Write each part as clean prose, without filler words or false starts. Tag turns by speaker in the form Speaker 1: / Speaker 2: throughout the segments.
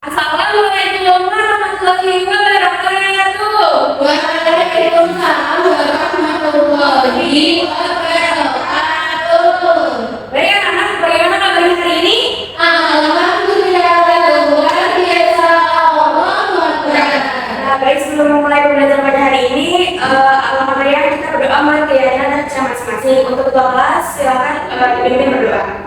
Speaker 1: Assalamualaikum warahmatullahi wabarakatuh.
Speaker 2: Waalaikumsalam warahmatullahi wabarakatuh.
Speaker 1: Baik anak, bagaimana kabar hari ini?
Speaker 2: Alhamdulillah luar biasa. Allahu Akbar.
Speaker 1: Nah, baik, sebelum memulai pembelajaran pada hari ini, alhamdulillah ya, kita berdoa mulai keyakinan dan cara masing-masing. Untuk ketua kelas, silakan dipimpin berdoa.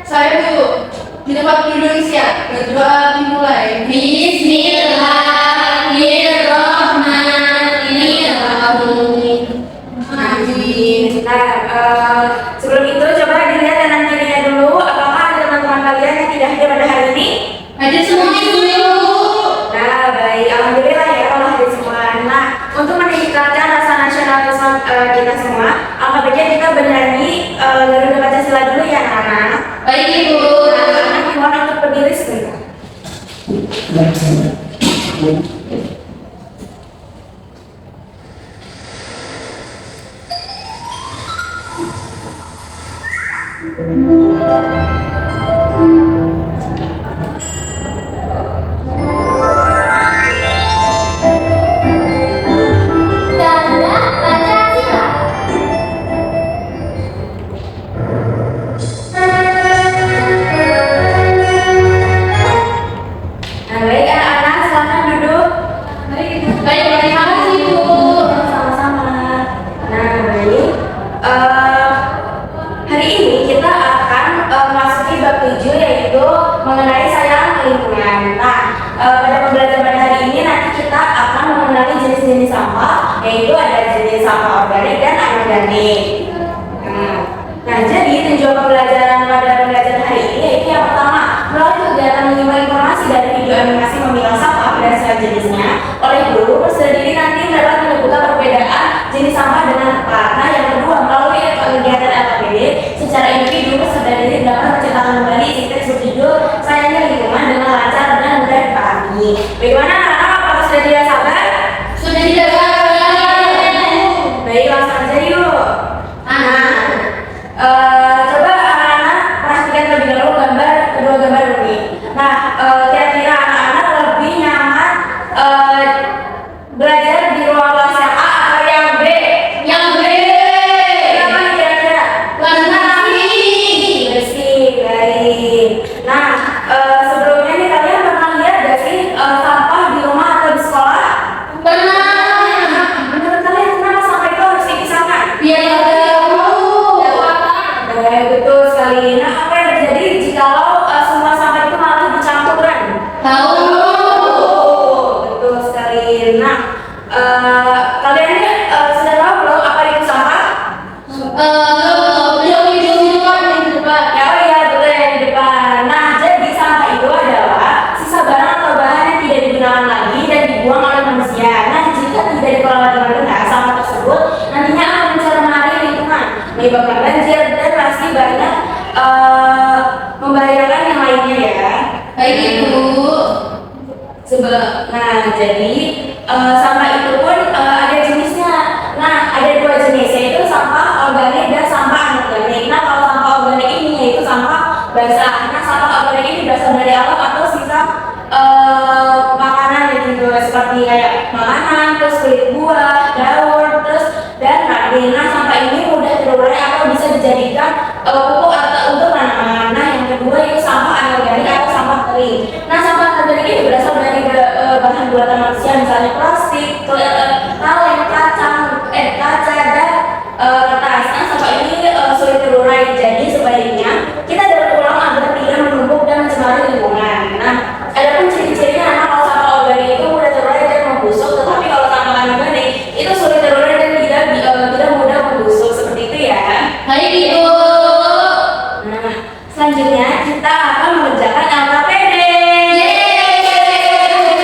Speaker 2: Saya dulu di tempat duduk siap. Berdoa dimulai. Bismillahirrahmanirrahim. Amin.
Speaker 1: Nah, sebelum itu coba dilihat kanan kirinya dulu. Apakah ada teman-teman kalian yang tidak hadir pada hari ini?
Speaker 2: Hadir semua dulu.
Speaker 1: Nah, baik. Alhamdulillah ya kalau hadir semua. Nah, untuk meningkatkan rasa nasionalisme kita semua, alangkah baiknya kita bernyanyi Garuda Pancasila dulu ya anak-anak.
Speaker 2: Baik Ibu.
Speaker 1: Nah, anak-anak dimohon untuk berdiri sebentar.
Speaker 2: Garuda Pancasila.
Speaker 1: Nah, baik anak-anak, silakan duduk.
Speaker 2: Baik, terima kasih Ibu.
Speaker 1: Sama-sama. Nah, baik. Hari ini kita akan memasuki bab 7 yaitu mengenai sayang lingkungan. Nah, pada pembelajaran pada hari ini nanti kita akan mengenali jenis-jenis sampah, yaitu ada jenis sampah organik dan anorganik. Nah, jadi tujuan pembelajaran pada pembelajaran hari ini yaitu yang pertama, melalui kegiatan menyimak informasi dari video animasi memilah sampah dan segala jenisnya oleh guru, peserta didik nanti dapat menyebutkan perbedaan jenis sampah dengan tepat. Nah, yang kedua, melalui kegiatan LKPD secara individu peserta didik dapat menciptakan kembali isi berjudul sayangnya lingkungan dengan lancar dan mudah dipahami. Bagaimana anak-anak, apakah sudah tidak sabar?
Speaker 2: Sudah tidak sabar.
Speaker 1: Baik, langsung aja yuk. Coba anak-anak perhatikan terlebih dahulu kedua gambar ini. Nah, kira-kira anak-anak lebih nyaman belajar di ruang kelas yang A atau yang B?
Speaker 2: Yang B.
Speaker 1: Kenapa nih kira-kira?
Speaker 2: Warna pink.
Speaker 1: Bersih, baik. Nah, sebelumnya nih kalian pernah lihat gak sih sampah di rumah atau di sekolah?
Speaker 2: Pernah.
Speaker 1: Menurut kalian kenapa sampah itu harus dipisahkan?
Speaker 2: Biar ada mau.
Speaker 1: Betul sekali. Nah, apa yang terjadi jikalau semua sampah itu malah bercampuran?
Speaker 2: Tahu.
Speaker 1: Betul sekali. Nah, kalian ini sudah tahu belum apa itu sampah?
Speaker 2: Yang di depan, yang di depan.
Speaker 1: Ya, oh iya, betul yang di depan. Nah, jadi sampah itu adalah sisa barang atau bahan yang tidak digunakan lagi dan dibuang oleh manusia. Nah, jika tidak dikelola dengan benar, sampah tersebut nantinya akan mencemari lingkungan, menyebabkan banjir dan pasti banyak membahayakan yang lainnya ya.
Speaker 2: Baik Ibu.
Speaker 1: Nah, jadi sampah itu pun ada jenisnya. Nah, ada dua jenis, yaitu sampah organik dan sampah anorganik. Nah, kalau sampah organik ini yaitu sampah basah. Nah, sampah organik ini berasal dari alam atau sisa makanan gitu, seperti kayak makanan, terus kulit buah, daun, terus dan ranting. Nah, sampah ini mudah terurai atau bisa dijadikan pupuk atau untuk tanaman. Nah, yang kedua yaitu sampah anorganik atau sampah kering. Nah, sampah anorganik ini berasal dari bahan buatan manusia, misalnya plastik, kaleng, kaca dan kertas. Nah, sampah ini sulit terurai. Jadi sebaiknya kita daur ulang agar tidak menumpuk dan mencemari lingkungan. Nah, adapun ciri-cirinya anak kalau sampah organik itu mudah terurai dan membusuk, tetapi kalau sampah anorganik itu sulit terurai dan tidak mudah membusuk, seperti itu ya.
Speaker 2: Baik Ibu.
Speaker 1: Nah, selanjutnya kita akan mengerjakan LKPD.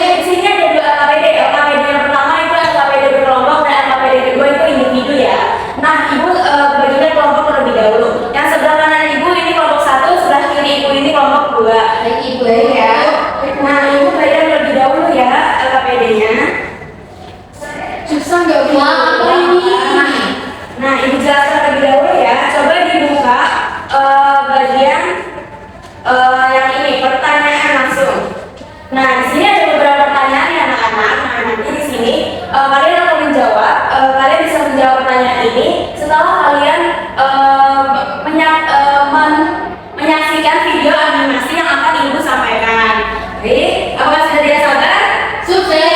Speaker 1: Di sini ada dua LKPD. LKPD yang pertama itu LKPD berkelompok dan LKPD kedua itu individu ya. Nah, Ibu bagikan kelompok terlebih dahulu. Yang sebelah kanan Ibu ini kelompok 1, sebelah kiri Ibu ini kelompok 2.
Speaker 2: Baik Ibu.
Speaker 1: Ya. Nah, Ibu bagikan terlebih dahulu ya LKPD-nya.
Speaker 2: Susah nggak Bu? Apa ini?
Speaker 1: Nah, Ibu jelaskan terlebih dahulu ya. Coba dibuka bagian yang ini, pertanyaan ini setelah kalian menyaksikan video animasi yang akan ibu sampaikan. Baik, apakah sudah tidak sabar?
Speaker 2: Sukses.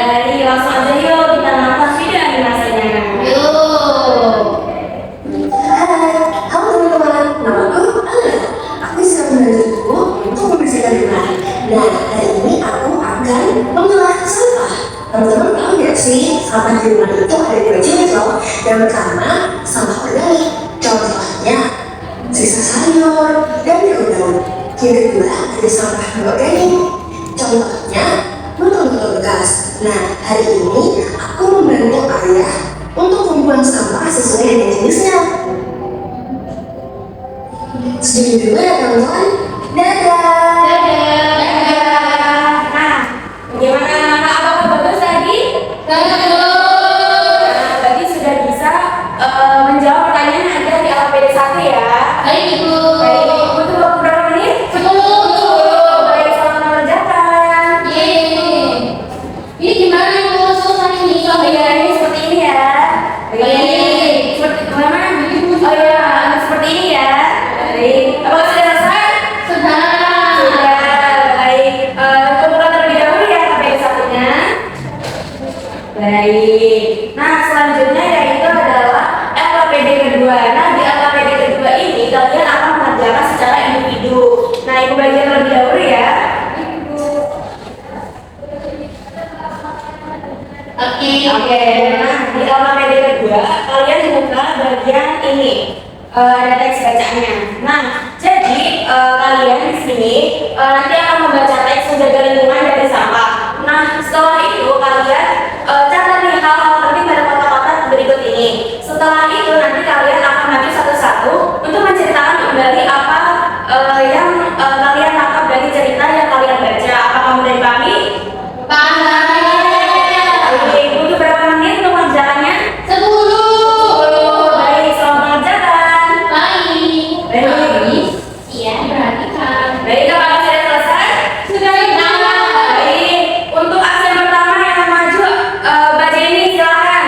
Speaker 1: Jadi langsung aja yuk kita nonton video animasinya.
Speaker 2: Yuk.
Speaker 3: Hai, halo teman-teman, namaku Alena. Aku sedang membantumu untuk membersihkan rumah. Nah, hari ini aku akan memilah sampah. Teman-teman tahu nggak sih, sampah di rumah itu ada dua jenis loh. Yang pertama, sampah organik. Contohnya, sisa sayur dan daun-daun. Yang kedua, ada sampah non-organik. Contohnya, botol-botol bekas. Nah, hari ini aku membantu ayah untuk membuang sampah sesuai dengan jenisnya. Setuju dulu ya teman-teman? Dadah!
Speaker 1: Nah, bagaimana apakah bagus tadi? Nah, tadi sudah bisa menjawab pertanyaan yang ada di APD 1 ya.
Speaker 2: Baik, Ibu.
Speaker 1: Baik, butuh waktu berapa menit?
Speaker 2: 10.
Speaker 1: Baik, selamat mengerjakan.
Speaker 2: Yeay. Ini gimana Ibu selesai ini?
Speaker 1: Oh iya, ini seperti ini ya.
Speaker 2: Baik.
Speaker 1: Seperti mana? Oh iya, seperti ini ya. Baik, apakah sudah selesai?
Speaker 2: Sudah.
Speaker 1: Sudah, baik. Kumpulkan terlebih dahulu ya APD 1-nya. Baik. Nah, selanjutnya yaitu adalah LKPD kedua. Nah, di LKPD kedua ini kalian akan mengerjakan secara individu. Nah, Ibu belajar terlebih dahulu ya.
Speaker 2: Oke.
Speaker 1: Oke, nah di LKPD kedua kalian buka bagian ini. Ada teks bacaannya. Nah, jadi kalian di sini nanti akan membaca teks menjaga lingkungan dari sampah. Nah, setelah itu kalian catat nih hal-hal penting pada kata-kata berikut ini. Setelah itu nanti kalian akan maju satu-satu untuk menceritakan kembali apa yang kalian tangkap dari cerita yang kalian baca. Apakah mudah dipahami?
Speaker 2: Paham.
Speaker 1: Oke, butuh berapa menit untuk mengerjakannya?
Speaker 2: 10.
Speaker 1: Baik, selamat mengerjakan.
Speaker 2: Baik.
Speaker 1: Baik.
Speaker 2: Iya, perhatikan.
Speaker 1: Baik, apakah sudah selesai?
Speaker 2: Sudah.
Speaker 1: Baik, untuk aksen pertama yang maju, baca ini silakan.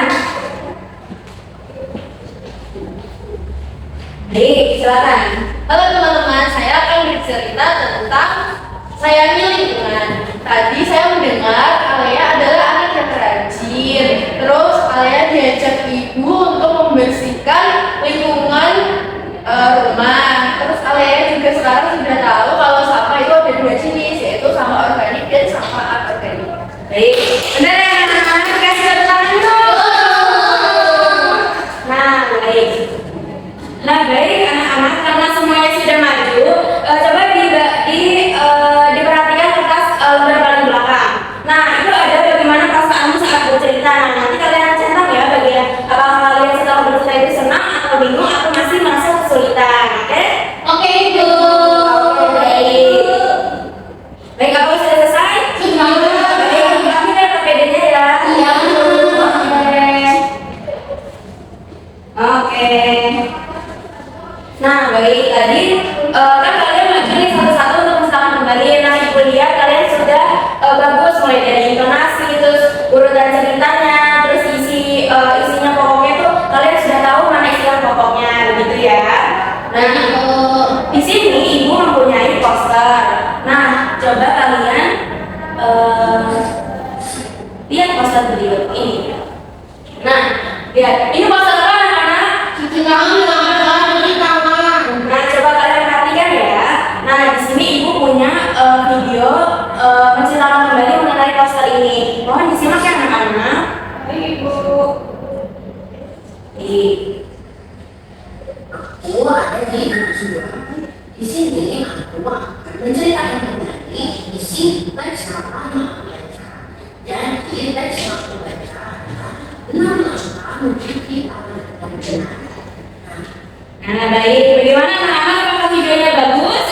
Speaker 1: Baik, silakan.
Speaker 2: Halo teman-teman, saya akan bercerita tentang sayangnya lingkungan. Tadi saya mendengar Alea adalah anak yang rajin. Terus Alea diajak ibu untuk membersihkan lingkungan rumah. Terus Alea juga sekarang sudah tahu kalau sampah itu ada dua jenis, yaitu sampah organik dan sampah anorganik.
Speaker 1: Baik, benar ya anak-anak? Kasih tepuk tangan dulu. Nah, baik. Nah, baik anak-anak, karena semuanya sudah maju, coba diperhatikan kertas lembar paling belakang. Nah, itu ada bagaimana perasaanmu saat bercerita. Nah, nanti kalian centang ya bagian apakah kalian setelah bercerita itu senang atau bingung atau masih merasa kesulitan. Oke?
Speaker 2: Oke, Ibu.
Speaker 1: Oke, baik. Baik, apakah sudah selesai?
Speaker 2: Sudah.
Speaker 1: Baik, kami lihat PPD-nya ya.
Speaker 2: Iya.
Speaker 1: Oke. Nah, baik tadi kan kalian maju nih satu-satu untuk menceritakan kembali. Nah, Ibu lihat kalian sudah bagus mulai dari intonasi, terus urutan ceritanya, terus isinya pokoknya tuh kalian sudah tahu mana isinya pokoknya, begitu ya. Nah, di sini Ibu mempunyai poster. Nah, coba kalian lihat poster berikut ini. Nah, lihat ini poster apa anak-anak? Nah, coba kalian perhatikan ya. Nah, di sini Ibu punya video menceritakan kembali mengenai poster ini. Mohon disimak ya anak-anak.
Speaker 2: Ibu.
Speaker 3: Aku ada di Najwa. Di sini aku akan menceritakan kembali isi teks yang lama mereka. Jadi teks yang aku baca adalah benar-benar mencuci tangan dan benar.
Speaker 1: Nah, baik. Bagaimana anak-anak? Apakah videonya bagus?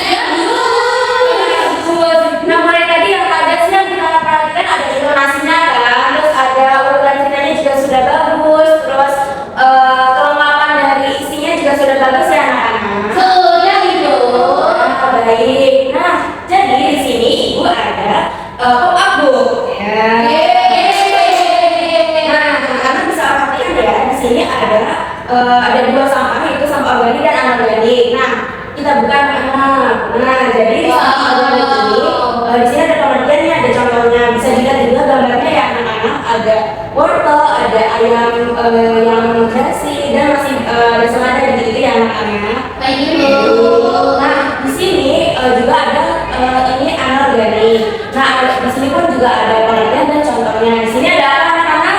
Speaker 1: Bagus. Nah, mulai tadi yang padatnya kita perhatikan ada intonasinya kan, terus ada urutan ceritanya juga sudah bagus, terus kelengkapan dari isinya juga sudah bagus ya anak-anak.
Speaker 2: Sudah, Ibu.
Speaker 1: Nah, baik. Nah, jadi di sini Ibu ada pop-up book. Ya.
Speaker 2: Yeay.
Speaker 1: Nah, anak-anak bisa perhatikan ya, di sini ada jadi di sampah organik ini di sini ada pengertiannya, ada contohnya. Bisa dilihat juga gambarnya ya anak-anak. Ada wortel, ada ayam yang nasi, dan masih ada selada gitu ya anak-anak.
Speaker 2: Baik Ibu.
Speaker 1: Nah di sini juga ada ini anorganik. Nah di sini pun juga ada pengertian dan contohnya. Di sini ada apa anak-anak?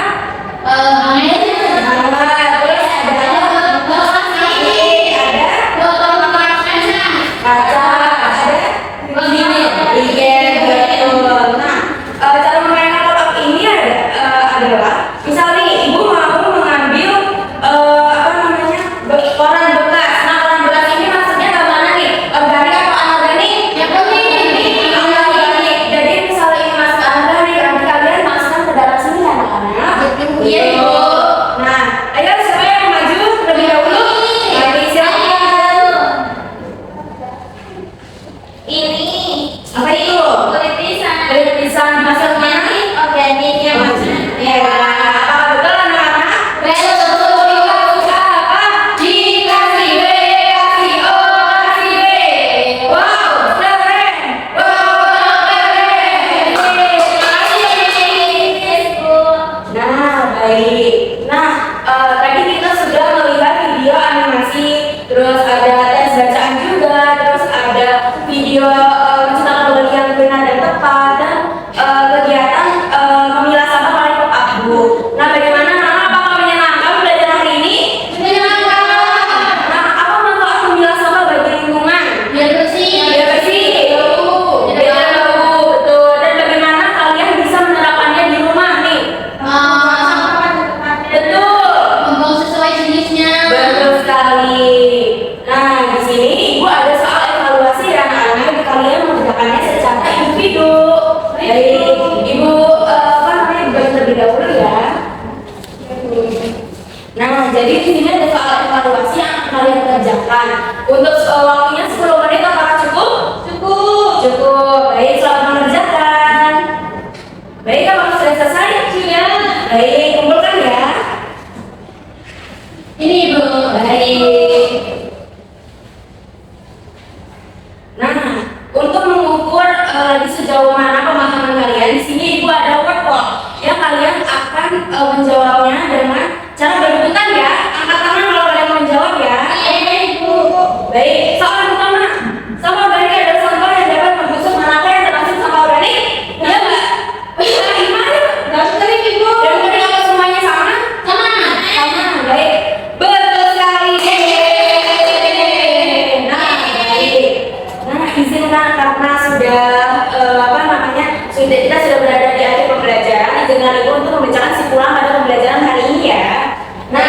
Speaker 1: Untuk waktunya 10 menit apakah cukup? Cukup. Baik, selamat mengerjakan. Baik, apakah sudah selesai?
Speaker 2: Sudah.
Speaker 1: Baik, kumpulkan ya.
Speaker 2: Ini Ibu.
Speaker 1: Baik. Nah, untuk mengukur di sejauh mana pemahaman kalian, di sini Ibu ada word clock yang kalian akan menjawabnya dengan cara berebutan ya. Angkat tangan kalau kalian mau menjawab ya. Baik, soal pertama, sampah organik adalah sampah yang dapat membusuk. Manakah yang termasuk sampah organik? Ya nggak? Gimana?
Speaker 2: Dari Ibu.
Speaker 1: Dan kemudian apa semuanya sama? Sama, baik. Betul sekali. Nah, baik. Nah, izinkan karena sudah kita sudah berada di akhir pembelajaran. Izinkan Ibu untuk membacakan simpulan pada pembelajaran hari ini ya. Nah,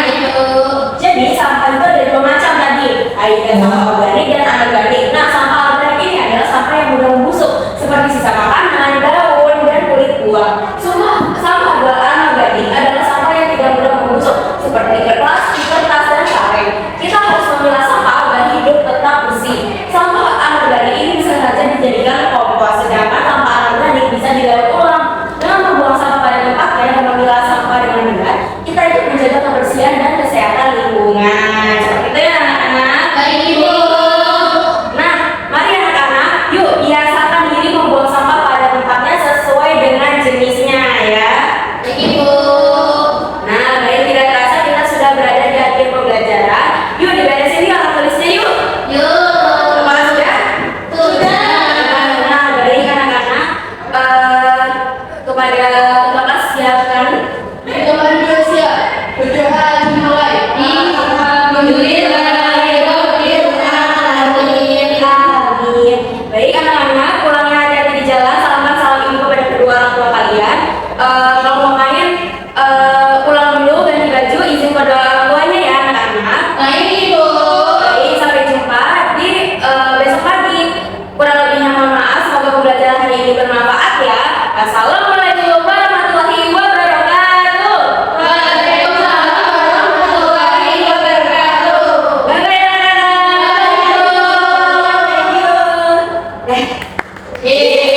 Speaker 1: jadi sampah itu ada dua macam tadi. Ada sampah organik dan anorganik. Nah, sampah organik ini adalah sampah yang mudah membusuk seperti sisa makanan, daun, dan kulit buah. Sampah anorganik adalah sampah yang tidak mudah membusuk seperti kertas, dan karet. Kita harus memilah sampah agar hidup tetap bersih. Sampah anorganik ini bisa saja dijadikan kompos, sedangkan sampah anorganik bisa didaur ulang. Dengan membuang sampah pada tempatnya dan memilah sampah dengan benar, kita itu menjaga kebersihan dan kesehatan lingkungan. Seperti itu ya anak-anak.
Speaker 2: Baik Ibu.
Speaker 1: Nah, mari anak-anak, yuk biasakan diri membuang sampah pada tempatnya sesuai dengan jenisnya ya.
Speaker 2: Baik Ibu.
Speaker 1: Nah, baik, tidak terasa kita sudah berada di akhir pembelajaran. Yuk diberesin yuk alat tulisnya yuk. Kepala sudah? Nah, baik anak-anak. Kepada kelas siapkan.
Speaker 2: Kembali bersiap. Berdoa dimulai.
Speaker 1: Amin. Baik anak-anak, pulangnya hati-hati di jalan. Salamkan salam ibu kepada kedua orang tua kalian. Kalau mau main, pulang dulu ganti baju, izin pada orang tuanya ya anak-anak.
Speaker 2: Baik Ibu.
Speaker 1: Baik, sampai jumpa di besok pagi. Kurang lebihnya mohon maaf. Semoga pembelajaran hari ini bermanfaat ya. Assalamualaikum warahmatullahi wabarakatuh.
Speaker 2: Waalaikumsalam warahmatullahi wabarakatuh.
Speaker 1: Bye-bye anak-anak. Thank you.
Speaker 2: Yeay.